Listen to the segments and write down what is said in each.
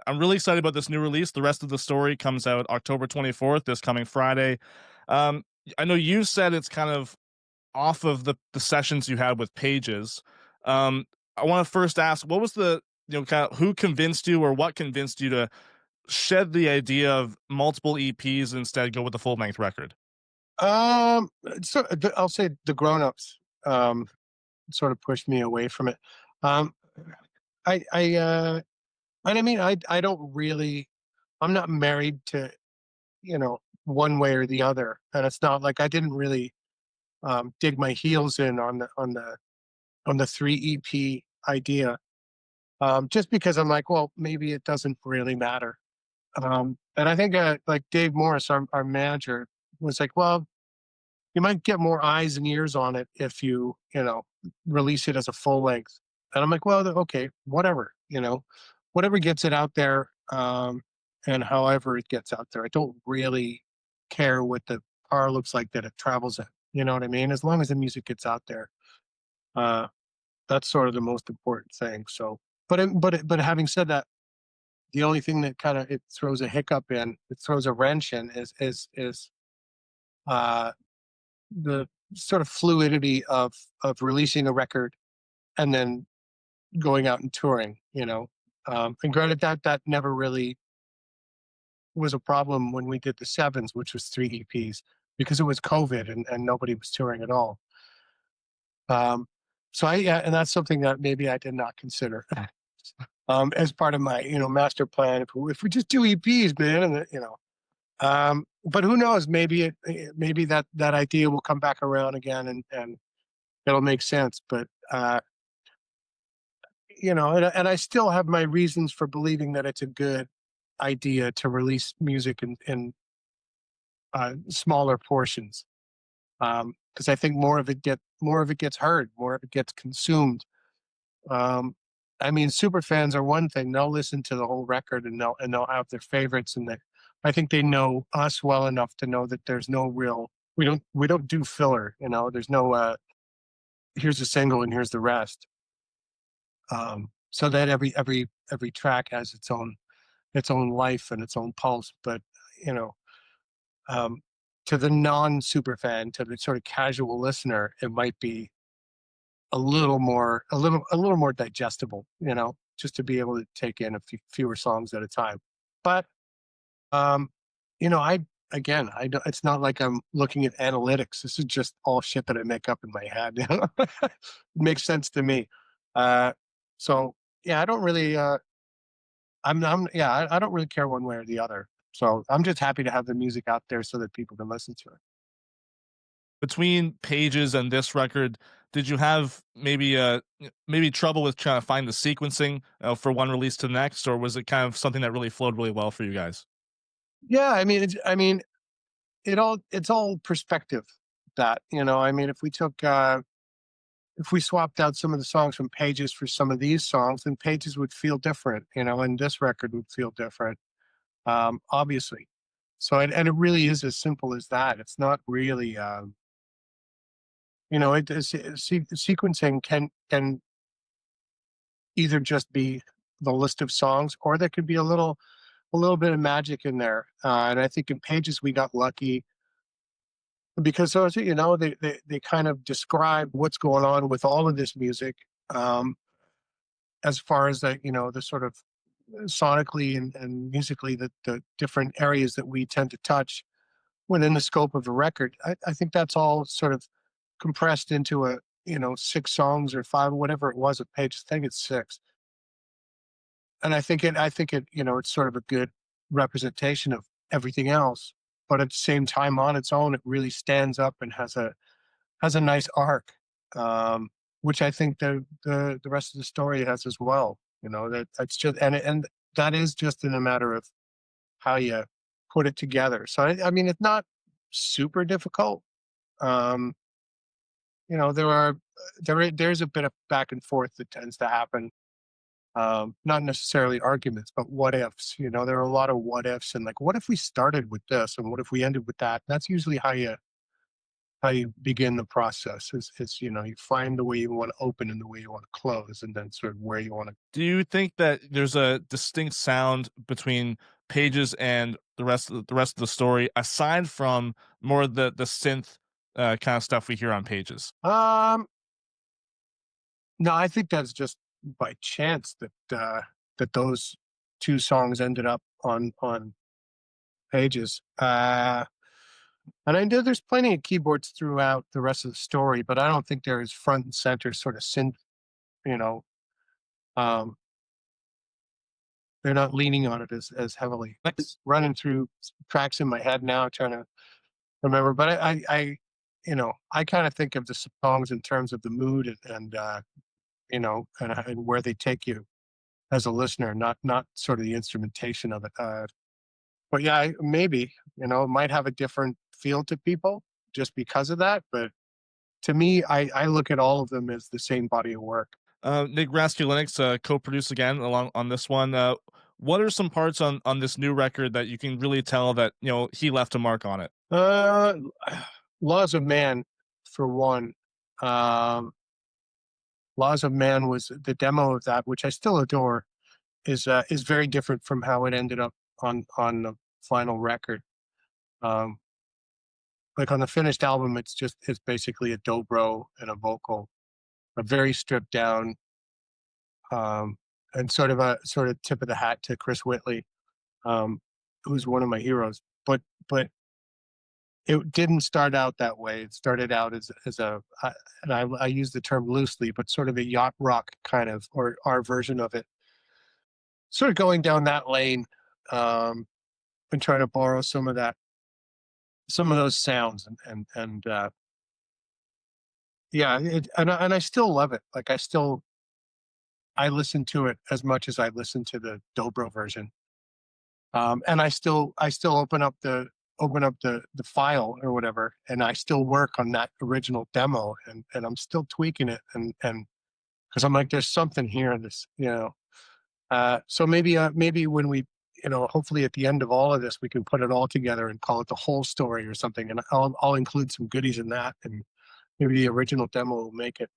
I'm really excited about this new release. The rest of the story comes out October 24th, this coming Friday. Um, I know you said it's kind of off of the sessions you had with Pages. Um, I want to first ask, what was the kind of who convinced you, or what convinced you to shed the idea of multiple EPs and instead go with the full length record? Um, I'll say the grown-ups sort of pushed me away from it. Um, I and I mean, I don't really, I'm not married to, one way or the other, and it's not like I didn't really dig my heels in on the three EP idea, just because I'm like, well, maybe it doesn't really matter. And I think like Dave Morris, our manager, was like, well, you might get more eyes and ears on it if you release it as a full length. And I'm like, well, okay, whatever, whatever gets it out there, and however it gets out there. I don't really care what the car looks like that it travels in. You know what I mean? As long as the music gets out there, uh, that's sort of the most important thing. So, but having said that, the only thing that kind of it throws a hiccup in, it throws a wrench in, is uh, the sort of fluidity of releasing a record and then going out and touring. And granted that never really was a problem when we did the sevens, which was three EPs, because it was COVID and nobody was touring at all. Um, so yeah, and that's something that maybe I did not consider as part of my master plan. If we just do EPs, man, but who knows? Maybe that idea will come back around again, and it'll make sense. But and I still have my reasons for believing that it's a good idea to release music in smaller portions, because I think more of it gets heard, more of it gets consumed. Um, I mean, super fans are one thing; they'll listen to the whole record and they'll have their favorites, I think they know us well enough to know that there's no real we don't do filler. There's no here's a single and here's the rest. So that every track has its own life and its own pulse. But you know, um, to the non super fan, to the sort of casual listener, it might be a little more digestible. Just to be able to take in fewer songs at a time. But um, I again, I don't, it's not like I'm looking at analytics. This is just all shit that I make up in my head. It makes sense to me. Uh, so yeah, I don't really. I don't really care one way or the other. So I'm just happy to have the music out there so that people can listen to it. Between Pages and this record, did you have maybe trouble with trying to find the sequencing for one release to the next, or was it kind of something that really flowed really well for you guys? Yeah, I mean, it's all perspective. I mean, if we swapped out some of the songs from Pages for some of these songs, then Pages would feel different, and this record would feel different, obviously. So, and it really is as simple as that. It's not really, sequencing can either just be the list of songs, or there could be a little bit of magic in there. And I think in Pages we got lucky because those, they kind of describe what's going on with all of this music, um, as far as the sort of sonically and musically, the different areas that we tend to touch within the scope of a record. I think that's all sort of compressed into a six songs or five, whatever it was at Pages. I think it's six, and I think it it's sort of a good representation of everything else. But at the same time, on its own, it really stands up and has a nice arc, which I think the rest of the story has as well. That's just and that is just in a matter of how you put it together. So I mean, it's not super difficult. Um, there's a bit of back and forth that tends to happen. Not necessarily arguments, but what ifs. There are a lot of what ifs, and like, what if we started with this, and what if we ended with that? That's usually how you begin the process. Is you find the way you want to open and the way you want to close, and then sort of where you want to. Do you think that there's a distinct sound between Pages and the rest of the story, aside from more of the synth kind of stuff we hear on Pages? No, I think that's just by chance that those two songs ended up on Pages. And I know there's plenty of keyboards throughout the rest of the story, but I don't think there is front and center sort of synth. You know, um, they're not leaning on it as heavily. Nice. It's running through tracks in my head now, trying to remember. But I kind of think of the songs in terms of the mood and where they take you as a listener, not sort of the instrumentation of it. But yeah, maybe it might have a different feel to people just because of that. But to me, I look at all of them as the same body of work. Nick Raskulinecz co-produced again along on this one. What are some parts on this new record that you can really tell that he left a mark on it? Uh, Laws of Man, for one. Um, Laws of Man was the demo of that, which I still adore. Is very different from how it ended up on the final record. Um, like on the finished album, it's basically a dobro and a vocal, a very stripped down, um, and sort of tip of the hat to Chris Whitley, um, who's one of my heroes. But it didn't start out that way. It started out as and I use the term loosely, but sort of a yacht rock kind of, or our version of it, sort of going down that lane, um, and trying to borrow some of those sounds and yeah, and I still love it. Like I listen to it as much as I listen to the dobro version. And I still open up the file or whatever, and I still work on that original demo, and I'm still tweaking it, and because I'm like, there's something here in this. So maybe when we, hopefully at the end of all of this, we can put it all together and call it the whole story or something, and I'll include some goodies in that, and maybe the original demo will make it.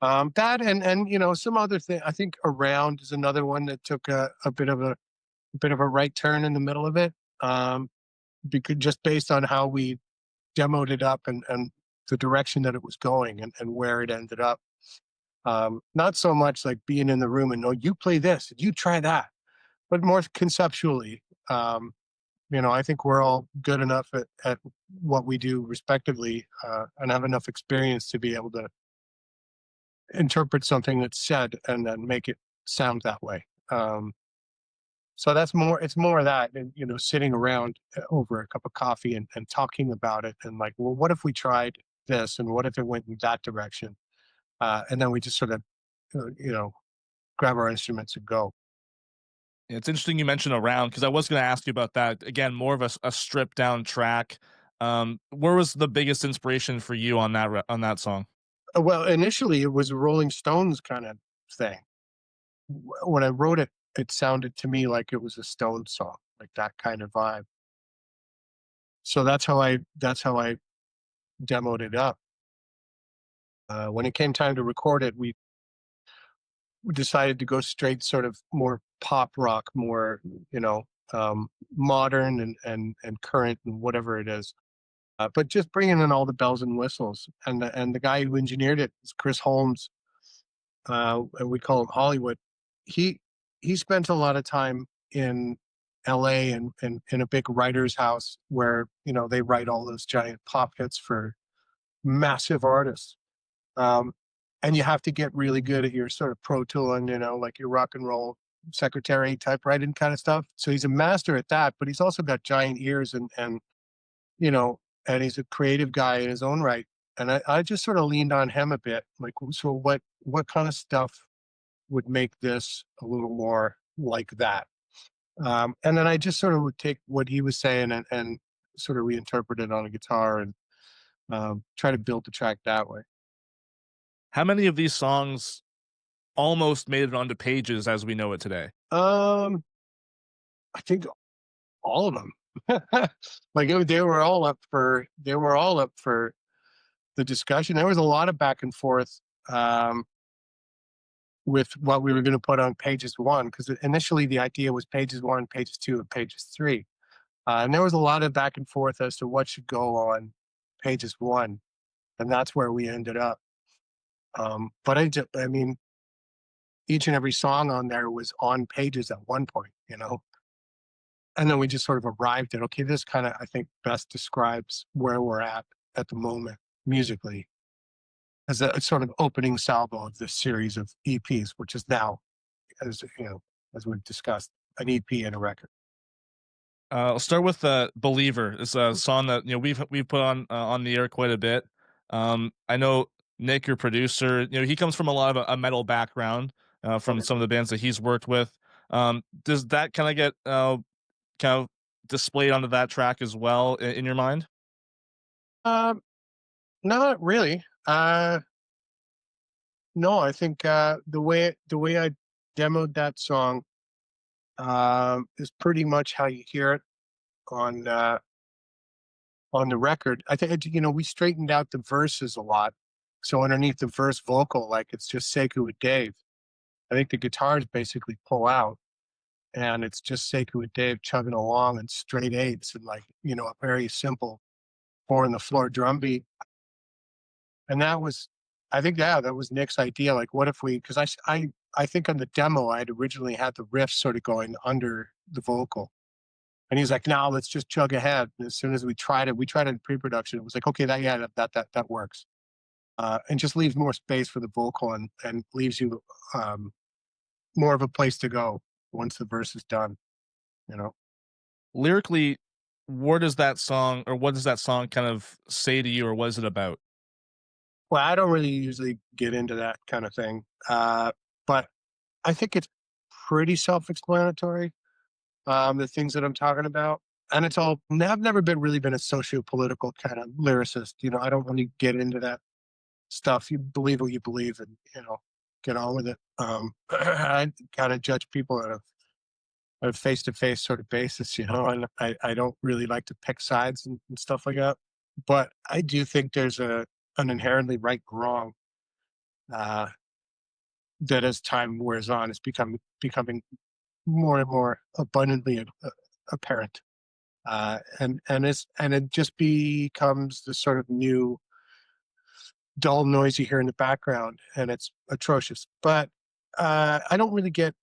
That and some other thing. I think Around is another one that took a bit of a right turn in the middle of it. Because just based on how we demoed it up and the direction that it was going and where it ended up. Not so much like being in the room and, no, you play this, you try that, but more conceptually. I think we're all good enough at what we do respectively, and have enough experience to be able to interpret something that's said and then make it sound that way. So it's more of that, and sitting around over a cup of coffee and talking about it, and like, well, what if we tried this, and what if it went in that direction, and then we just sort of uh, you know grab our instruments and go. It's interesting you mentioned Around, because I was going to ask you about that again. More of a stripped down track. Where was the biggest inspiration for you on that song? Well, initially it was a Rolling Stones kind of thing. When I wrote it, it sounded to me like it was a Stones song, like that kind of vibe. So that's how I demoed it up. When it came time to record it, we decided to go straight, sort of more pop rock, more you know modern and current and whatever it is. But just bringing in all the bells and whistles. And the guy who engineered it is Chris Holmes, and we call him Hollywood. He he spent a lot of time in L.A. and in a big writer's house where they write all those giant pop hits for massive artists. Um, and you have to get really good at your sort of pro tooling, like your rock and roll secretary typewriting kind of stuff. So he's a master at that, but he's also got giant ears you know, and he's a creative guy in his own right. And I just sort of leaned on him a bit, like, so what kind of stuff would make this a little more like that? And then I just sort of would take what he was saying and sort of reinterpret it on a guitar and try to build the track that way. How many of these songs almost made it onto Pages as we know it today? Um, I think all of them. Like they were all up for the discussion. There was a lot of back and forth um, with what we were going to put on pages one, because initially the idea was pages one, pages two, and pages three. And there was a lot of back and forth as to what should go on pages one, and that's where we ended up. But I mean, each and every song on there was on pages at one point, you know, and then we just sort of arrived at, okay, this kind of, I think, best describes where we're at the moment musically, as a sort of opening salvo of this series of EPs, which is now, as you know, as we've discussed, an EP and a record. I'll start with "Believer." It's a song that we've put on the air quite a bit. I know Nick, your producer, he comes from a lot of a metal background from Okay. some of the bands that he's worked with. Does that kind of get kind of displayed onto that track as well in your mind? Um, Not really. No, I think the way I demoed that song is pretty much how you hear it on uh, on the record. I think, we straightened out the verses a lot. So underneath the verse vocal, like it's just Sekou with Dave. I think the guitars basically pull out, and it's just Sekou with Dave chugging along in straight eights and, like, a very simple four on the floor drum beat. And that was, I think, yeah, that was Nick's idea. Like, what if we? Because I think on the demo I'd originally had the riff sort of going under the vocal, and he's like, "No, let's just chug ahead." And as soon as we tried it in pre-production. It was like, okay, that yeah, that works, and just leaves more space for the vocal, and leaves you um, more of a place to go once the verse is done. You know. Lyrically, where does that song or what does that song kind of say to you, or what is it about? Well, I don't really usually get into that kind of thing, but I think it's pretty self-explanatory. The things that I'm talking about. And it's all, I've never been a socio-political kind of lyricist. I don't really get into that stuff. You believe what you believe, and, get on with it. I kind of judge people on a face-to-face sort of basis, and I don't really like to pick sides and stuff like that. But I do think there's an inherently right and wrong, uh, that as time wears on, is becoming more and more abundantly apparent. And it just becomes the sort of new dull noise you hear in the background, and it's atrocious. But I don't really get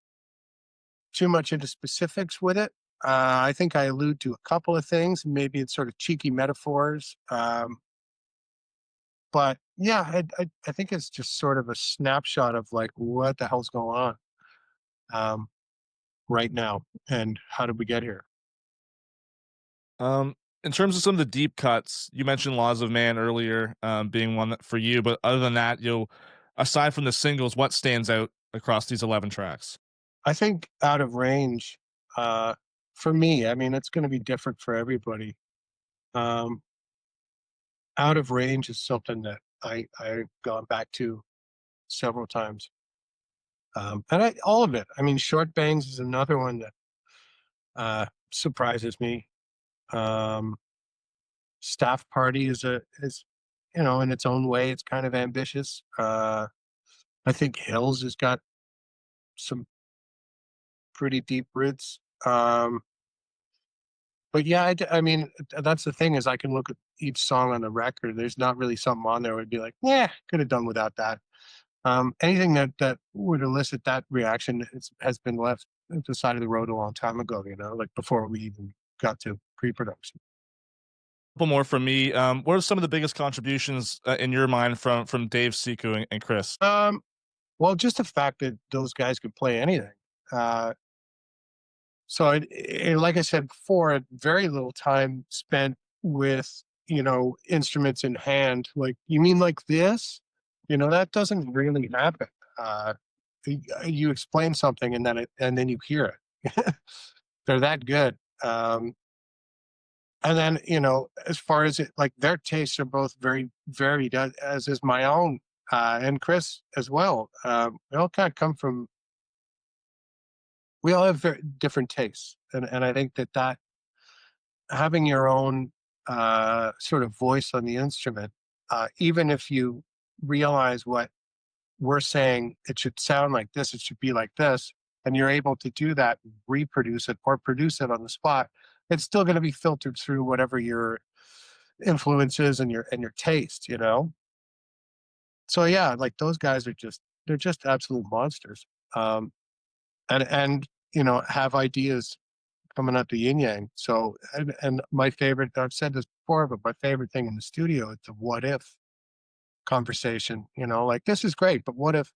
too much into specifics with it. I think I allude to a couple of things. Maybe it's sort of cheeky metaphors, but yeah, I think it's just sort of a snapshot of, like, what the hell's going on um, right now, and how did we get here? In terms of some of the deep cuts, you mentioned "Laws of Man" earlier, being one that for you, but other than that, aside from the singles, what stands out across these 11 tracks? I think Out of Range, uh, for me, I mean, it's going to be different for everybody. Um, Out of Range is something that I've gone back to several times. And all of it. I mean, Short Bangs is another one that surprises me. Um, Staff Party is, in its own way, it's kind of ambitious. I think Hills has got some pretty deep roots. But yeah, I mean, that's the thing, is I can look at each song on the record. There's not really something on there where I'd be like, yeah, could have done without that. Anything that would elicit that reaction has been left at the side of the road a long time ago. Like before we even got to pre-production. Couple more from me. What are some of the biggest contributions in your mind from Dave, Siku, and Chris? Well, just the fact that those guys could play anything. Uh, so, like I said before, very little time spent with, instruments in hand. Like, you mean like this? That doesn't really happen. Uh, you explain something, and then you hear it. They're that good. And then, as far as it, like, their tastes are both very varied, as is my own, and Chris as well. We all kind of come from, we all have very different tastes, and I think that having your own sort of voice on the instrument even if you realize what we're saying, it should sound like this, it should be like this, and you're able to do that, reproduce it or produce it on the spot, it's still going to be filtered through whatever your influences and your taste, you know? So yeah, like those guys are just they're just absolute monsters. Um and you know, have ideas coming out the yin yang. So and my favorite, I've said this before, but my favorite thing in the studio is the what if conversation, you know, like this is great, but what if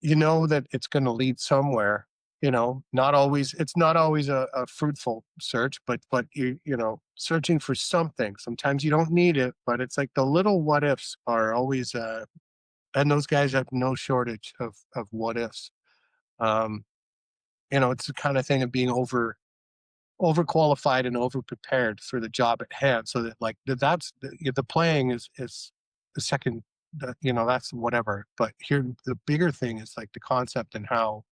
you know that it's going to lead somewhere, you know, not always it's not always a fruitful search, but you know, searching for something. Sometimes you don't need it, but it's like the little what ifs are always and those guys have no shortage of what ifs. Um, you know, it's the kind of thing of being overqualified and overprepared for the job at hand, so that like that's the playing is the second. You know, that's whatever. But here, the bigger thing is like the concept and how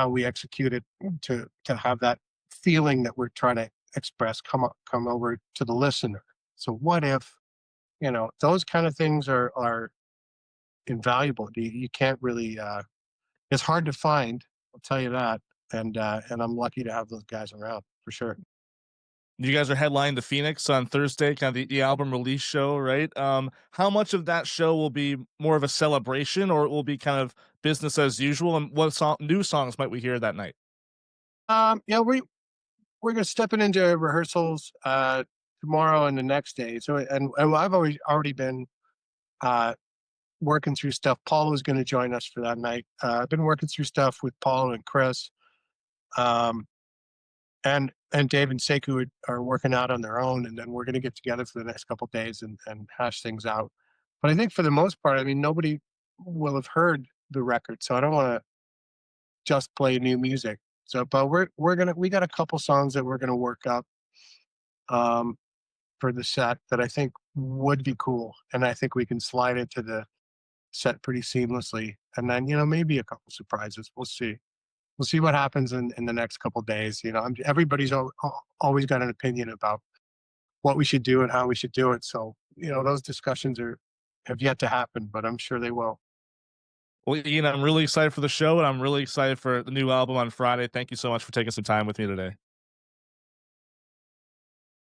we execute it to have that feeling that we're trying to express come over to the listener. So what if, you know, those kind of things are invaluable. You can't really it's hard to find, I'll tell you that, and I'm lucky to have those guys around for sure. You guys are headlining the Phoenix on Thursday, kind of the album release show, right? How much of that show will be more of a celebration, or it will be kind of business as usual? And what new songs might we hear that night? Yeah, we're gonna stepping into rehearsals tomorrow and the next day. So and I've already been uh working through stuff. Paulo's gonna join us for that night. I've been working through stuff with Paulo and Chris. Um and Dave and Sekou are working out on their own, and then we're going to get together for the next couple days and hash things out. But I think for the most part, I mean, nobody will have heard the record, so I don't want to just play new music. So, but we got a couple songs that we're gonna work up um, for the set that I think would be cool, and I think we can slide into the set pretty seamlessly. And then you know maybe a couple surprises. We'll see. We'll see what happens in the next couple days. You know, everybody's always got an opinion about what we should do and how we should do it. So, you know, those discussions are have yet to happen, but I'm sure they will. Well, Ian, I'm really excited for the show, and I'm really excited for the new album on Friday. Thank you so much for taking some time with me today.